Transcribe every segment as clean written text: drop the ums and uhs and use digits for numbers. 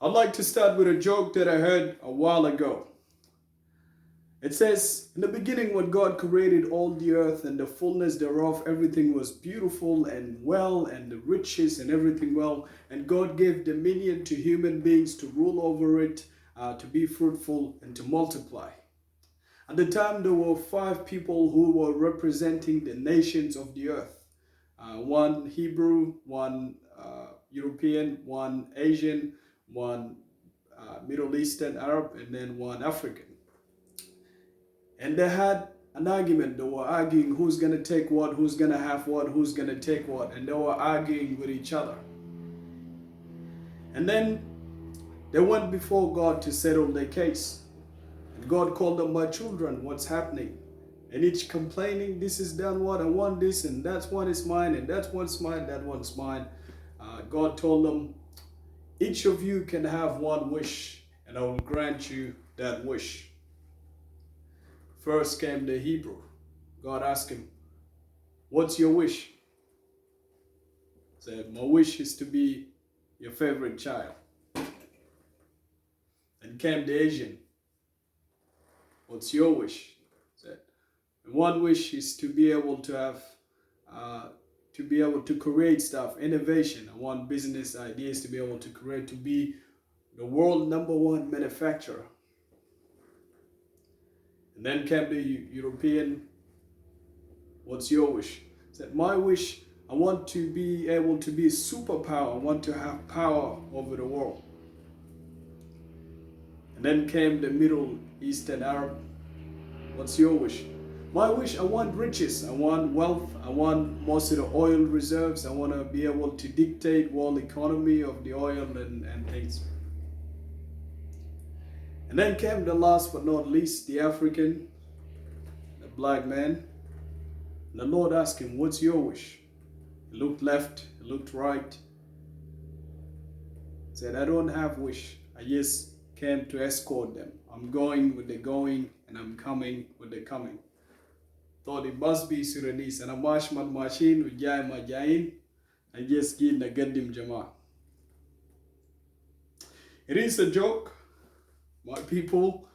I'd like to start with a joke that I heard a while ago. It says, in the beginning, when God created all the earth and the fullness thereof, everything was beautiful and well, and the riches and everything well. And God gave dominion to human beings to rule over it, to be fruitful and to multiply. At the time, there were five people who were representing the nations of the earth. One Hebrew, one European, one Asian, one Middle Eastern Arab, and then one African. And they had an argument. They were arguing who's going to take what, who's going to have what, who's going to take what. And they were arguing with each other. And then they went before God to settle their case. And God called them, my children, what's happening? And each complaining, this is done what, I want this, and that's one is mine, and that's one's mine, that one's mine. God told them, each of you can have one wish, and I will grant you that wish. First came the Hebrew. God asked him, what's your wish? He said, my wish is to be your favorite child. And came the Asian. What's your wish? He said, one wish is to be able to have, to be able to create stuff, innovation. I want business ideas to be able to create, to be the world #1 manufacturer. And then came the European. What's your wish? He said, my wish, I want to be able to be a superpower. I want to have power over the world. And then came the Middle Eastern Arab. What's your wish? My wish, I want riches, I want wealth, I want most of the oil reserves, I want to be able to dictate world economy of the oil and things. And then came the last but not least, the African, the black man. And the Lord asked him, what's your wish? He looked left, he looked right. He said, I don't have wish, I just came to escort them. I'm going with the going and I'm coming with the coming. Thought it must be Sudanese and a mashmat machine ujai majain and just give the gaddim jama. It is a joke, my people.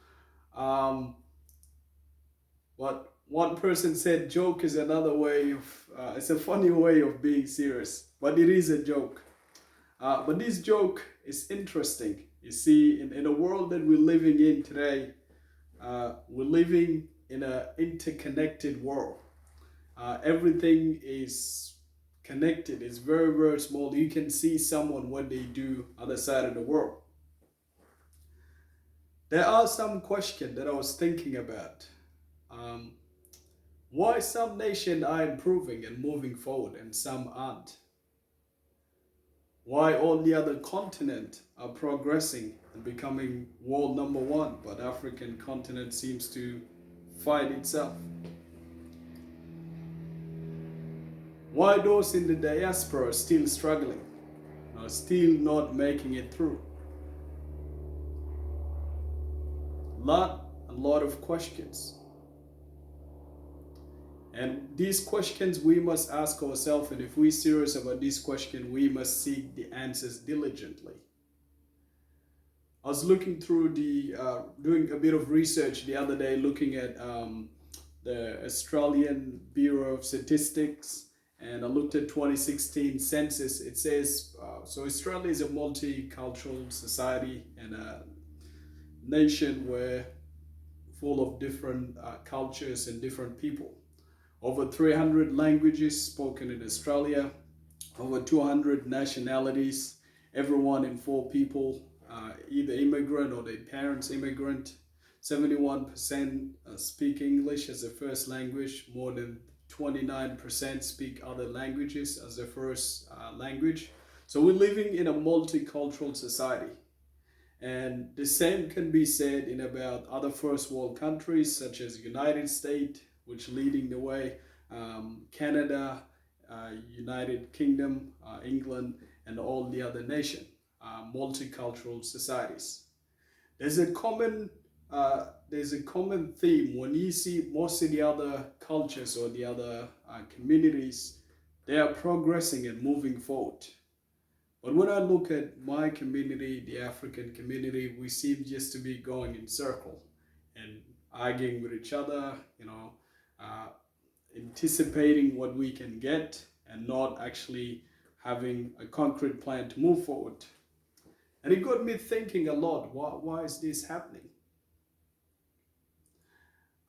What one person said, joke is another way of, it's a funny way of being serious, but it is a joke. But this joke is interesting. You see, in a world that we're living in today, we're living in an interconnected world. Everything is connected. It's very, very small. You can see someone what they do other side of the world. There are some questions that I was thinking about. Why some nations are improving and moving forward and some aren't? Why all the other continents are progressing and becoming world #1, but African continent seems to fight itself? Why those in the diaspora are still struggling, are still not making it through? A lot of questions. And these questions we must ask ourselves, and if we're serious about this question, we must seek the answers diligently. I was looking through doing a bit of research the other day, looking at the Australian Bureau of Statistics, and I looked at 2016 census. It says, so Australia is a multicultural society and a nation where full of different cultures and different people. Over 300 languages spoken in Australia, over 200 nationalities, everyone in 4 people, either immigrant or their parents immigrant. 71% speak English as a first language, more than 29% speak other languages as their first language. So we're living in a multicultural society. And the same can be said in about other first world countries such as United States, which leading the way, Canada, United Kingdom, England, and all the other nations, multicultural societies. There's a common theme when you see most of the other cultures or the other communities, they are progressing and moving forward. But when I look at my community, the African community, we seem just to be going in circle and arguing with each other, uh, anticipating what we can get and not actually having a concrete plan to move forward. And it got me thinking a lot, why is this happening?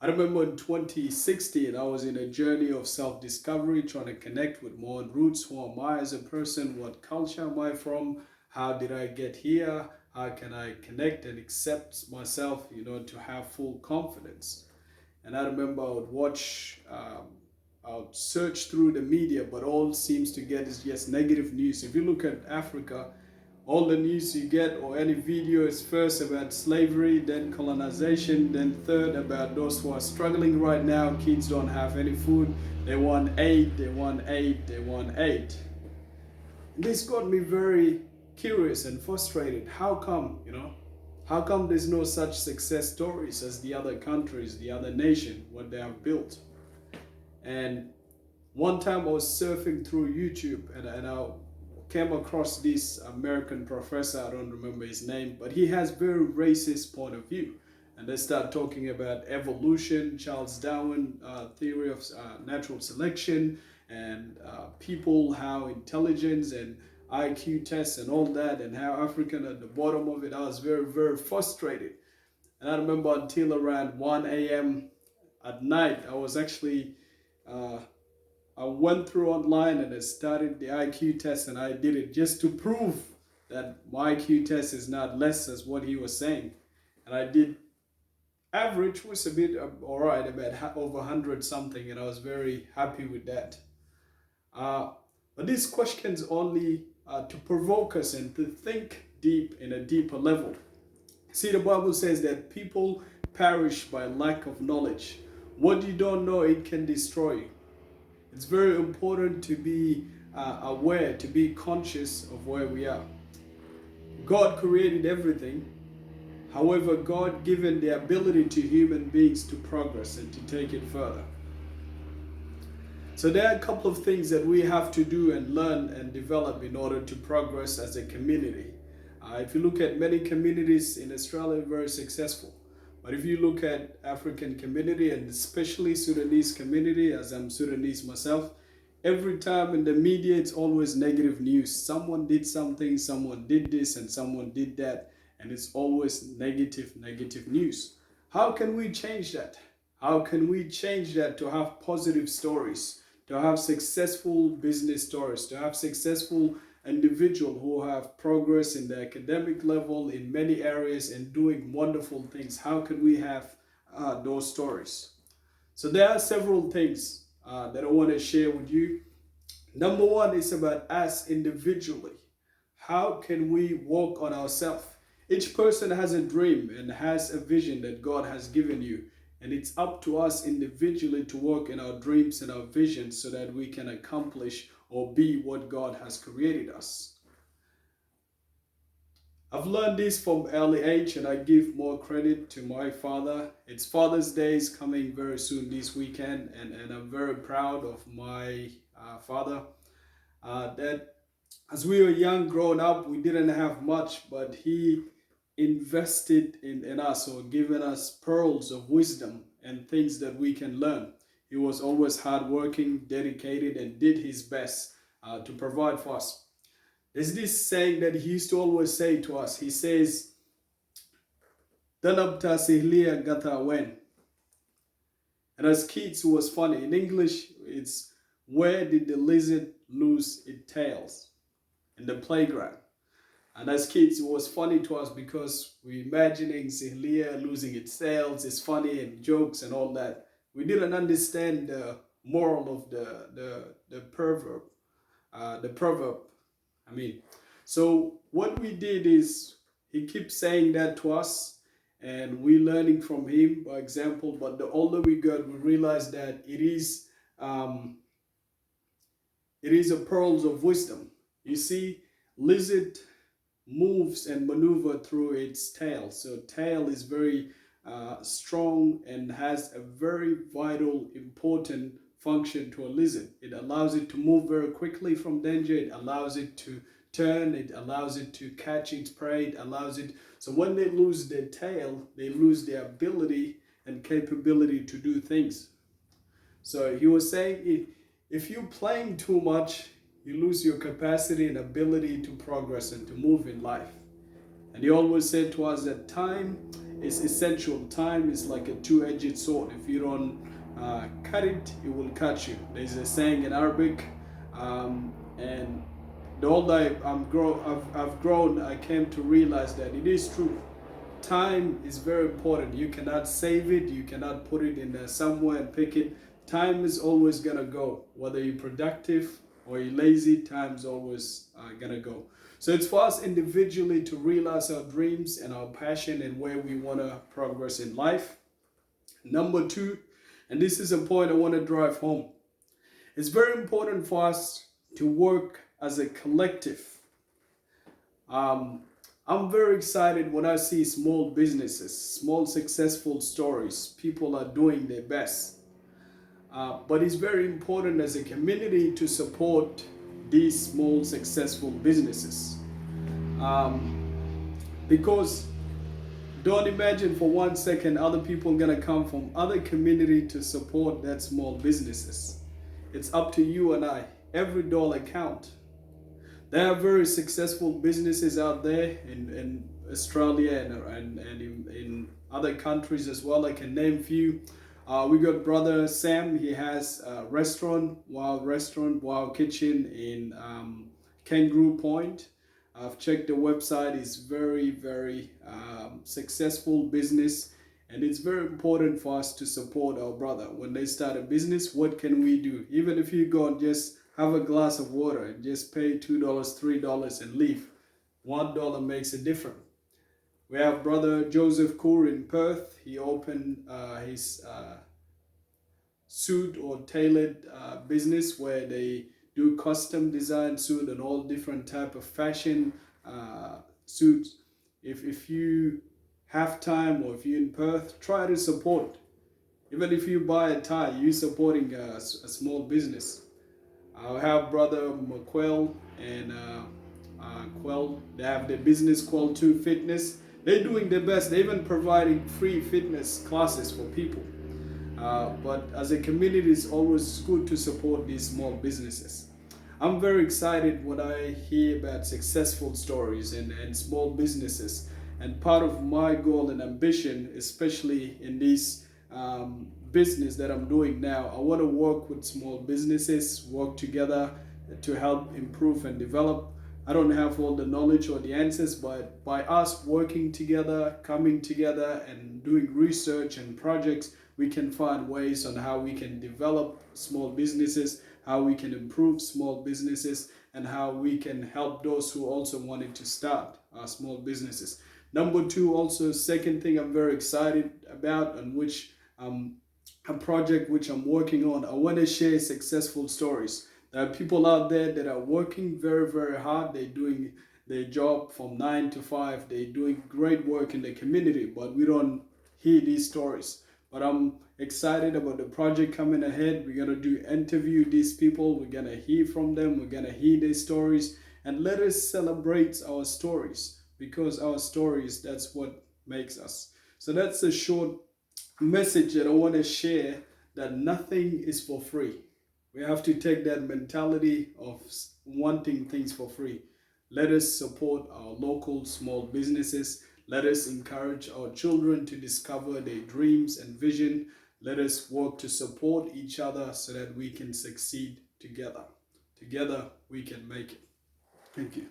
I remember in 2016, I was in a journey of self discovery, trying to connect with my own roots. Who am I as a person? What culture am I from? How did I get here? How can I connect and accept myself, to have full confidence? And I remember I would I would search through the media, but all seems to get is just negative news. If you look at Africa, all the news you get or any video is first about slavery, then colonization, then third about those who are struggling right now. Kids don't have any food. They want aid, they want aid, they want aid. And this got me very curious and frustrated. How come, How come there's no such success stories as the other countries, the other nation, what they have built? And one time I was surfing through YouTube and I came across this American professor. I don't remember his name, but he has very racist point of view. And they start talking about evolution, Charles Darwin theory of natural selection, and people, how intelligence and IQ tests and all that, and how African at the bottom of it. I was very, very frustrated. And I remember until around 1 a.m. at night, I was actually I went through online and I started the IQ test, and I did it just to prove that my IQ test is not less as what he was saying. And I did average was a bit all right, about over 100 something, and I was very happy with that. Uh, but these questions only to provoke us and to think deep in a deeper level. See, the Bible says that people perish by lack of knowledge. What you don't know, it can destroy you. It's very important to be aware, to be conscious of where we are. God created everything. However, God given the ability to human beings to progress and to take it further. So there are a couple of things that we have to do and learn and develop in order to progress as a community. If you look at many communities in Australia, very successful. But if you look at African community and especially Sudanese community, as I'm Sudanese myself, every time in the media it's always negative news. Someone did something, someone did this, and someone did that, and it's always negative news. How can we change that? How can we change that to have positive stories, to have successful business stories, to have successful individual who have progress in the academic level in many areas and doing wonderful things? How can we have those stories? So there are several things that I want to share with you. Number one is about us individually. How can we work on ourselves? Each person has a dream and has a vision that God has given you. And it's up to us individually to work in our dreams and our visions so that we can accomplish or be what God has created us. I've learned this from early age, and I give more credit to my father. It's Father's Day is coming very soon this weekend, and I'm very proud of my father. That as we were young, growing up, we didn't have much, but he invested in us or given us pearls of wisdom and things that we can learn. He was always hardworking, dedicated, and did his best to provide for us. There's this saying that he used to always say to us. He says, "Danabta sihlia gata wen." And as kids, it was funny. In English, it's "Where did the lizard lose its tails?" In the playground. And as kids, it was funny to us because we're imagining Sihlia losing its tails. It's funny and jokes and all that. We didn't understand the moral of the proverb. The proverb. So what we did is he keeps saying that to us, and we learning from him by example. But the older we got, we realized that it is a pearls of wisdom. You see, lizard moves and maneuver through its tail. So tail is very strong and has a very vital, important function to a lizard. It allows it to move very quickly from danger. It allows it to turn, it allows it to catch its prey, it allows it. So when they lose their tail, they lose their ability and capability to do things. So he was saying if you're playing too much, you lose your capacity and ability to progress and to move in life. And he always said to us that time is essential. Time is like a two-edged sword. If you don't cut it, it will cut you. There's a saying in Arabic, and the older I've grown, I came to realize that it is true. Time is very important. You cannot save it. You cannot put it in somewhere and pick it. Time is always gonna go. Whether you're productive or you're lazy, time's always gonna go. So it's for us individually to realize our dreams and our passion and where we want to progress in life. Number two, and this is a point I want to drive home, it's very important for us to work as a collective. I'm very excited when I see small businesses, small successful stories. People are doing their best. But it's very important as a community to support these small successful businesses. Because don't imagine for 1 second other people are gonna come from other community to support that small businesses. It's up to you and I. Every dollar count. There are very successful businesses out there in Australia and in other countries as well. I can name a few. We got brother Sam. He has a restaurant, Wow Kitchen in Kangaroo Point. I've checked the website. It's very successful business, and it's very important for us to support our brother when they start a business. What can we do? Even if you go and just have a glass of water and just pay $2, $3 and leave, $1 makes a difference. We have brother Joseph Coor in Perth. He opened his suit or tailored business where they do custom design suit and all different type of fashion suits. If you have time or if you're in Perth, try to support. Even if you buy a tie, you're supporting a small business. I have brother McQuell and Quell. They have their business Quell 2 Fitness. They're doing their best. They're even providing free fitness classes for people. But as a community, it's always good to support these small businesses. I'm very excited when I hear about successful stories and small businesses. And part of my goal and ambition, especially in this business that I'm doing now, I want to work with small businesses, work together to help improve and develop. I don't have all the knowledge or the answers, but by us working together, coming together and doing research and projects, we can find ways on how we can develop small businesses, how we can improve small businesses, and how we can help those who also wanted to start small businesses. Number two, also second thing I'm very excited about, and which a project which I'm working on, I want to share successful stories. There are people out there that are working very hard. They're doing their job from 9 to 5. They're doing great work in the community, but we don't hear these stories. But I'm excited about the project coming ahead. We're going to interview these people. We're going to hear from them. We're going to hear their stories. And let us celebrate our stories, because our stories, that's what makes us. So that's a short message that I want to share, that nothing is for free. We have to take that mentality of wanting things for free. Let us support our local small businesses. Let us encourage our children to discover their dreams and vision. Let us work to support each other so that we can succeed together. Together we can make it. Thank you.